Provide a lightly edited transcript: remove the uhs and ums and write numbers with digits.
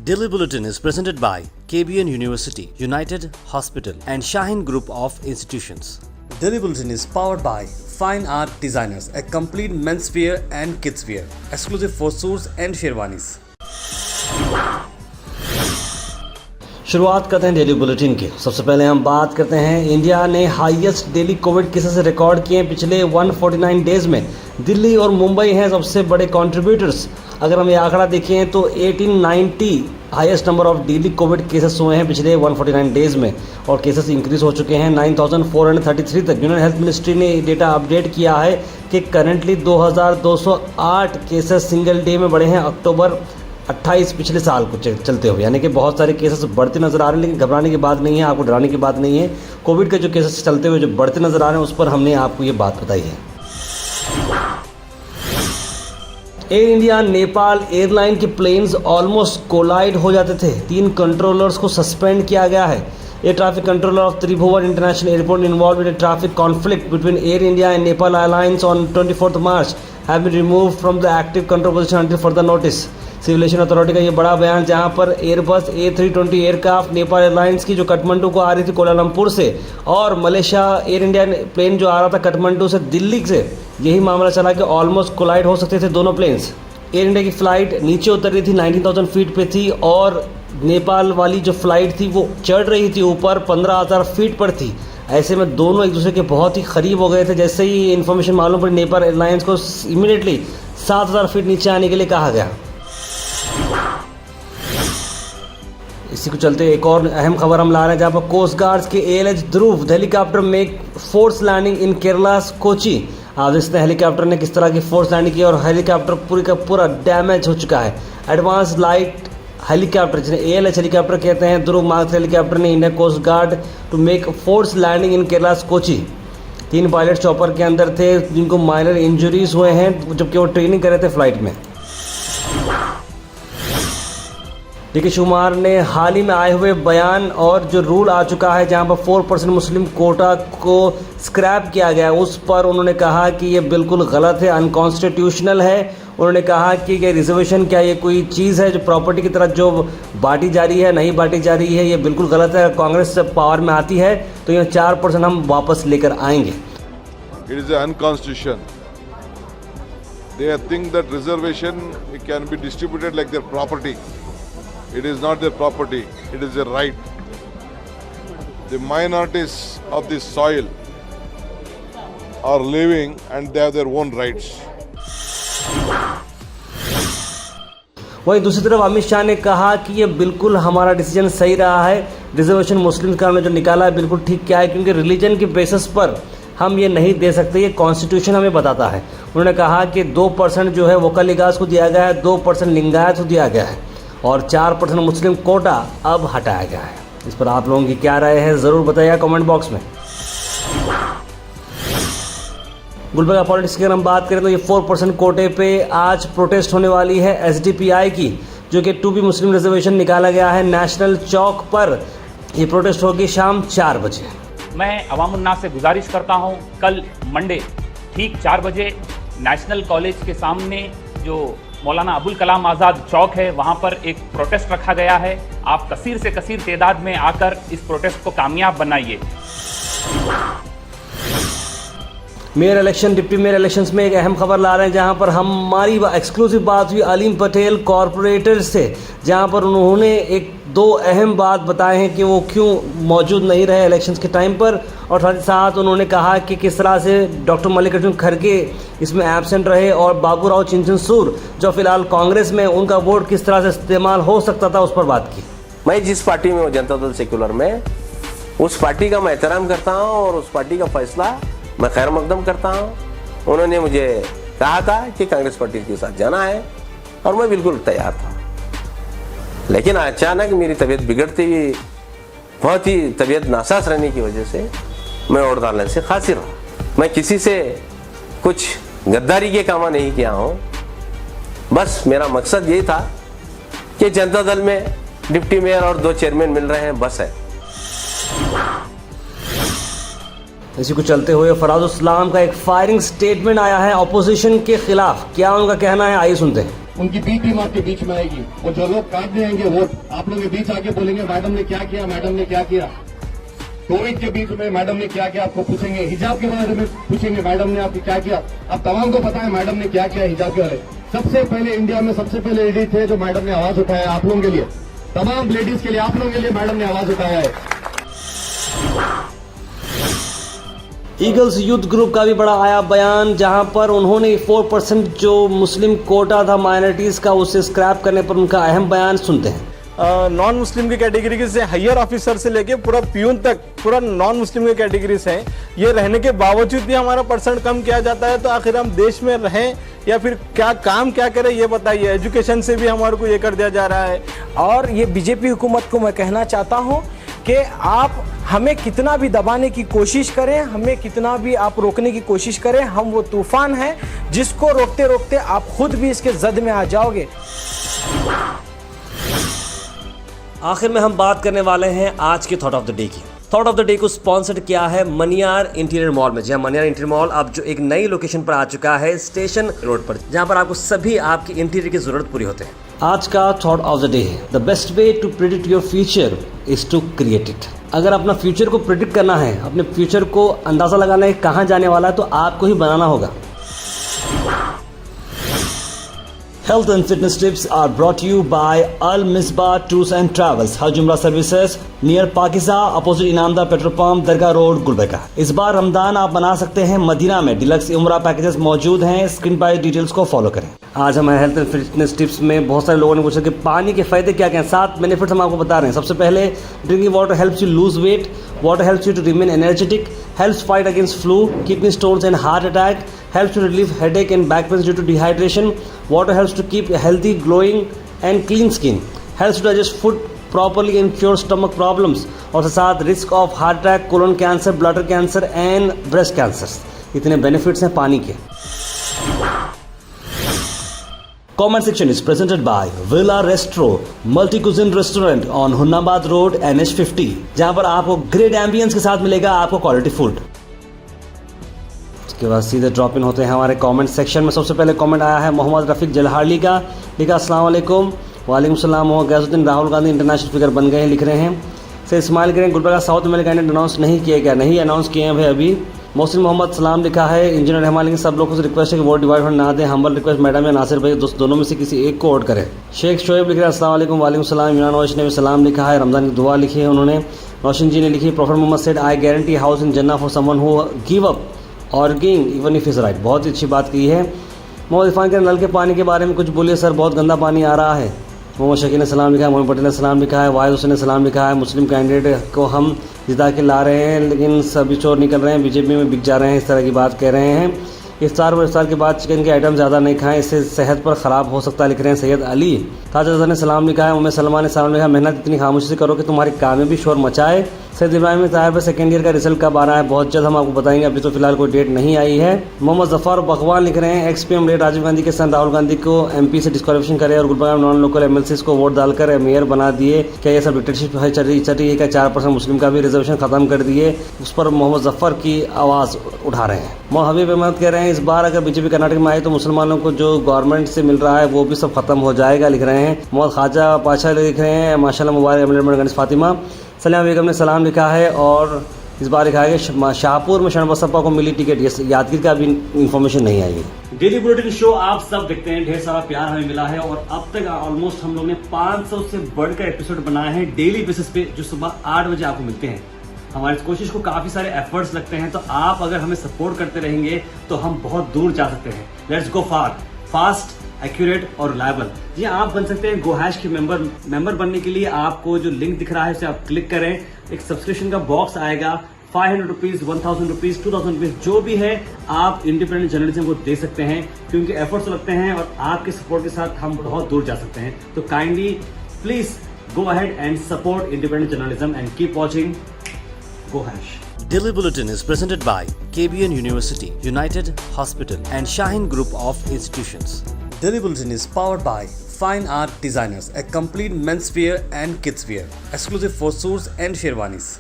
Daily Bulletin is presented by KBN University, United Hospital and Shaheen Group of Institutions. Daily Bulletin is powered by Fine Art Designers, a complete menswear and kidswear, exclusive for suits and sherwanis. शुरुआत करते हैं daily bulletin की। सबसे पहले हम बात करते हैं, इंडिया ने highest daily Covid cases record किए पिछले 149 डेज में। दिल्ली और मुंबई हैं सबसे बड़े कंट्रीब्यूटर्स। अगर हम ये आंकड़ा देखें तो 1890 highest number of daily Covid cases हुए हैं पिछले 149 डेज में और केसेस इंक्रीज हो चुके हैं 9433 तक। यूनियन हेल्थ मिनिस्ट्री ने डेटा अपडेट किया है कि करंटली 2208 केसेस सिंगल डे में बढ़े हैं अक्टूबर 28 पिछले साल को चलते हुए, यानी कि बहुत सारे केसेस बढ़ते नजर आ रहे हैं। लेकिन घबराने की बात नहीं है, आपको डराने की बात नहीं है। कोविड के जो केसेस चलते हुए जो बढ़ते नजर आ रहे हैं उस पर हमने आपको ये बात बताई है। एयर इंडिया नेपाल एयरलाइन के प्लेन्स ऑलमोस्ट कोलाइड हो जाते थे। 3 कंट्रोलर्स को सस्पेंड किया गया है। Air traffic controller of Tribhuvan international airport involve in a traffic conflict between Air India and Nepal Airlines on 24th March have been removed from the active control position until further notice. Civil aviation authority का ये बड़ा बयान, जहां पर Airbus A320 aircraft Nepal airlines की जो काठमांडू को आ रही थी कोलालमपुर से, और मलेशिया एयर इंडिया प्लेन जो आ रहा था काठमांडू से दिल्ली से, यही मामला चला कि ऑलमोस्ट कोलाइड हो सकते थे दोनों प्लेन्स। एयर इंडिया की फ़्लाइट नीचे उतर रही थी, 19,000 फीट पे थी, और नेपाल वाली जो फ़्लाइट थी वो चढ़ रही थी ऊपर 15,000 फीट पर थी। ऐसे में दोनों एक दूसरे के बहुत ही करीब हो गए थे। जैसे ही इन्फॉर्मेशन मालूम पड़ी, नेपाल एयरलाइंस को इमीडिएटली 7,000 फीट नीचे आने के लिए कहा गया। इसी को चलते एक और अहम खबर हम ला रहे हैं, जहाँ पर कोस्ट गार्ड्स के ALH Dhruv helicopter make force landing in Kerala Kochi. आप देखते हैं हेलीकॉप्टर ने किस तरह की फोर्स लैंडिंग की और हेलीकॉप्टर पूरी का पूरा डैमेज हो चुका है। एडवांस लाइट हेलीकॉप्टर जिन्हें ALH हेलीकॉप्टर कहते हैं, ध्रुव मार्क हेलीकॉप्टर ने Indian coast guard to make force landing in Kerala Kochi. 3 pilot chopper के अंदर थे जिनको माइनर इंजरीज हुए हैं जबकि वो ट्रेनिंग कर रहे थे फ्लाइट में। DK शिवकुमार ने हाल ही में आए हुए बयान और जो रूल आ चुका है जहां पर 4% मुस्लिम कोटा को स्क्रैप किया गया, उस पर उन्होंने कहा कि ये बिल्कुल गलत है, अनकॉन्स्टिट्यूशनल है। उन्होंने कहा कि ये रिजर्वेशन क्या ये कोई चीज़ है जो प्रॉपर्टी की तरह जो बांटी जा रही है, नहीं बांटी जा रही है, ये बिल्कुल गलत है। कांग्रेस जब पावर में आती है तो ये 4% हम वापस लेकर आएंगे। It is unconstitutional. They think that reservation can be distributed like their property. It is not their property, it is their right. The minorities of this soil are living and they have their own rights. वहीं दूसरी तरफ अमित शाह ने कहा कि ये बिल्कुल हमारा decision सही रहा है। रिजर्वेशन मुस्लिम का हमने जो निकाला है बिल्कुल ठीक क्या है, क्योंकि रिलीजन के बेसिस पर हम ये नहीं दे सकते, ये कॉन्स्टिट्यूशन हमें बताता है। उन्होंने कहा कि 2% जो है वोकलिगास को दिया गया है, 2% लिंगायत को दिया गया है और 4% मुस्लिम कोटा अब हटाया गया है। इस पर आप लोगों की क्या राय है ज़रूर बताइएगा कमेंट बॉक्स में। गुलबर्गा पॉलिटिक्स की अगर हम बात करें तो ये 4% कोटे पे आज प्रोटेस्ट होने वाली है SDPI की, जो कि 2B मुस्लिम रिजर्वेशन निकाला गया है नेशनल चौक पर। ये प्रोटेस्ट होगी शाम 4 बजे। मैं अवामुन्नास से गुजारिश करता हूं, कल मंडे ठीक 4 बजे नेशनल कॉलेज के सामने जो मौलाना अबुल कलाम आज़ाद चौक है वहां पर एक प्रोटेस्ट रखा गया है। आप कसीर से कसीर तादाद में आकर इस प्रोटेस्ट को कामयाब बनाइए। Mayor election, deputy mayor elections में एक अहम खबर ला रहे हैं, जहां पर हमारी एक्सक्लूसिव बात हुई अलीम पटेल कॉरपोरेटर से, जहां पर उन्होंने 2 अहम बात बताए हैं कि वो क्यों मौजूद नहीं रहे इलेक्शंस के टाइम पर, और साथ ही साथ उन्होंने कहा कि किस तरह से डॉक्टर मल्लिकार्जुन खड़गे इसमें एब्सेंट रहे और बाबूराव चिंचनसूर जो फिलहाल कांग्रेस में, उनका वोट किस तरह से इस्तेमाल हो सकता था, उस पर बात की। मैं जिस पार्टी में हूँ, जनता दल सेक्युलर में, उस पार्टी का मैं एहतराम करता हूँ और उस पार्टी का फैसला मैं खैर मकदम करता हूँ। उन्होंने मुझे कहा था कि कांग्रेस पार्टी के साथ जाना है और मैं बिल्कुल तैयार था, लेकिन अचानक मेरी तबीयत बिगड़ती हुई, बहुत ही तबीयत नासाज रहने की वजह से मैं वोट डालने से खासिर रहा। मैं किसी से कुछ गद्दारी के काम नहीं किया हूँ, बस मेरा मकसद यही था कि जनता दल में डिप्टी मेयर और 2 चेयरमैन मिल रहे हैं, बस है। इसी को चलते हुए फराजुल इस्लाम का एक फायरिंग स्टेटमेंट आया है अपोजिशन के खिलाफ। क्या उनका कहना है, आइए सुनते हैं। उनकी बी टीम आपके बीच में आएगी। और जो लोग काट देंगे वोट, आप लोग के बीच आके बोलेंगे मैडम ने क्या किया, मैडम ने क्या किया। कोविड के बीच में मैडम ने क्या किया आपको पूछेंगे, हिजाब के बारे में पूछेंगे मैडम ने आपको क्या किया। अब तमाम को पता है मैडम ने क्या किया हिजाब के बारे। सबसे पहले इंडिया में सबसे पहले लेडीज थे जो मैडम ने आवाज उठाया आप लोगों के लिए, तमाम लेडीज के लिए, आप लोगों के लिए मैडम ने आवाज उठाया है। ईगल्स यूथ ग्रुप का भी बड़ा आया बयान, जहां पर उन्होंने 4% जो मुस्लिम कोटा था माइनॉरिटीज का उसे स्क्रैप करने पर उनका अहम बयान सुनते हैं। नॉन मुस्लिम की कैटेगरी के से हायर ऑफिसर से लेके पूरा प्यून तक पूरा नॉन मुस्लिम की कैटेगरी से हैं। ये रहने के बावजूद भी हमारा परसेंट कम किया जाता है, तो आखिर हम देश में रहें या फिर क्या काम क्या करें ये बताइए। एजुकेशन से भी हमारे को ये कर दिया जा रहा है। और ये बीजेपी हुकूमत को मैं कहना चाहता हूँ कि आप हमें कितना भी दबाने की कोशिश करें, हमें कितना भी आप रोकने की कोशिश करें, हम वो तूफान हैं जिसको रोकते रोकते आप खुद भी इसके जद में आ जाओगे। आखिर में हम बात करने वाले हैं आज के थॉट ऑफ द डे की। थॉट ऑफ द डे को स्पॉन्सर्ड किया है मनियार इंटीरियर मॉल में। जहां मनियार इंटीरियर मॉल अब जो एक नई लोकेशन पर आ चुका है स्टेशन रोड पर, जहां पर आपको सभी आपकी इंटीरियर की जरूरत पूरी होते हैं। आज का थॉट ऑफ द डे है, the best way to predict your future is to create it. अगर अपना फ्यूचर को प्रिडिक्ट करना है, अपने फ्यूचर को अंदाजा लगाना है कहाँ जाने वाला है, तो आपको ही बनाना होगा। Health and fitness tips are brought to you by Al Misbah Tours and Travels, Hajj Umrah Services, near Pakiza, opposite Inamda Petrol Pump, Dargah road, Gulbarga. इस बार रमजान आप बना सकते हैं मदीना में। डिलक्स उम्रा पैकेजेस मौजूद हैं, स्क्रीन पर डिटेल्स को फॉलो करें। आज हमारे हेल्थ एंड फिटनेस टिप्स में बहुत सारे लोगों ने पूछा कि पानी के फायदे क्या क्या हैं। 7 बेनिफिट्स हम आपको बता रहे हैं। सबसे पहले, drinking water helps you lose weight, water helps you to remain energetic, helps fight against flu, kidney stones and heart attack, helps to relieve headache and back pains due to dehydration. Water helps to keep a healthy, glowing and clean skin, helps to digest food properly and cure stomach problems. और साथ risk of heart attack, colon cancer, bladder cancer and breast cancer. इतने benefits हैं पानी के। Comment section is presented by Villa Restro, multi-cuisine restaurant on Hunnabad Road, NH50, जहां पर आपको great ambience के साथ मिलेगा आपको क्वालिटी फूड। उसके बाद सीधे ड्रॉप इन होते हैं हमारे कमेंट सेक्शन में। सबसे पहले कमेंट आया है मोहम्मद रफीक जलहाली का। लिखा अस्सलाम वालेकुम। वालेकुम सलाम। मोहम्मद गैसुद्दीन राहुल गांधी इंटरनेशनल फिगर बन गए हैं, लिख रहे हैं। से स्माइल करें। गुलबर्गा साउथ में कैंडिडेट अनाउंस नहीं किए गया, नहीं अनाउंस किए हैं भाई अभी। मोहसिन मोहम्मद सलाम लिखा है। इंजीनियर रहमान लिखे सब लोगों से रिक्वेस्ट है कि वोट डिवाइड ना दें। हम्बल रिक्वेस्ट मैडम या नासिर भाई दोनों में से किसी एक को वोट करें। शेख शोएब लिख रहे हैं अस्सलाम वालेकुम। वालेकुम सलाम। यूनान वॉश ने भी सलाम लिखा है। रमजान की दुआ लिखी है उन्होंने। रोशन जी ने लिखी prophet Mohammad said I guarantee house in jannat for someone who give up arguing even if is right. बहुत ही अच्छी बात की है। मोहम्मद इरफान के नल के पानी के बारे में कुछ बोलिए सर, बहुत गंदा पानी आ रहा है। मोहम्मद शकील ने सलाम लिखा है। मोहम्मद पटेल ने सलाम लिखा है। वाहिद हुसैन ने सलाम लिखा है। मुस्लिम कैंडिडेट को हम जिता के ला रहे हैं लेकिन सभी चोर निकल रहे हैं, बीजेपी में बिक जा रहे हैं, इस तरह की बात कह रहे हैं। इफ्तार के बाद चिकन के आइटम ज़्यादा नहीं खाएं, इससे सेहत पर ख़राब हो सकता है, लिख रहे हैं सैयद अली। ताजा ने सलाम लिखा है। उम्मे सलमान ने सलाम लिखा है। मेहनत इतनी खामोशी से करो कि तुम्हारी कामें भी शोर मचाए। सैयद इब्राहिम ताहिर पर सेकेंड ईयर का रिजल्ट कब आ रहा है, बहुत जल्द हम आपको बताएंगे, अभी तो फिलहाल कोई डेट नहीं आई है। मोहम्मद जफ़र बखवान लिख रहे हैं एक्स PM रेड राजीव गांधी के सन राहुल गांधी को MP से डिस्क्वालिफिकेशन करे और गुलबर्गा में नॉन लोकल MLCs को वोट डालकर मेयर बना दिए। क्या ये सब डिक्टेटरशिप है चल रही है क्या? 4% मुस्लिम का भी रिजर्वेशन खत्म कर दिए। उस पर मोहम्मद जफ़र की आवाज़ उठा रहे हैं। हबीब अहमद कह रहे हैं इस बार अगर बीजेपी कर्नाटक में आई तो मुसलमानों को जो गवर्नमेंट से मिल रहा है वो भी सब खत्म हो जाएगा, लिख रहे हैं। मोहम्मद ख्वाजा पाशा लिख रहे हैं माशाल्लाह मुबारक अमीर गणेश फातिमा। सलीमा बेगम ने सलाम लिखा है और इस बार लिखा है कि शाहपुर में शरण बसपा को मिली टिकट, ये यादगिर का भी इन्फॉर्मेशन नहीं आई है। डेली बुलेटिन शो आप सब देखते हैं, ढेर सारा प्यार हमें मिला है और अब तक ऑलमोस्ट हम लोग ने 500 से बढ़कर एपिसोड बनाए हैं डेली बेसिस पे, जो सुबह 8 बजे आपको मिलते हैं। हमारी इस कोशिश को काफी सारे एफर्ट्स लगते हैं, तो आप अगर हमें सपोर्ट करते रहेंगे तो हम बहुत दूर जा सकते हैं। लेट्स गो फास्ट, एक्यूरेट और रिलायबल। जी आप बन सकते हैं GoHash के मेंबर बनने के लिए आपको जो लिंक दिख रहा है उसे आप क्लिक करें। एक सब्सक्रिप्शन का बॉक्स आएगा, 500 रुपीज, 1000 रुपीज, 2000 रुपीज, जो भी है आप इंडिपेंडेंट जर्नलिज्म को दे सकते हैं, क्योंकि एफर्ट्स लगते हैं और आपके सपोर्ट के साथ हम बहुत दूर जा सकते हैं। तो kindly please go ahead and support independent journalism and keep watching GoHash. Daily Bulletin is presented by KBN University, United Hospital and Shaheen Group of Institutions. Daily Bulletin is powered by Fine Art Designers, a complete menswear and kidswear, exclusive for suits and sherwanis.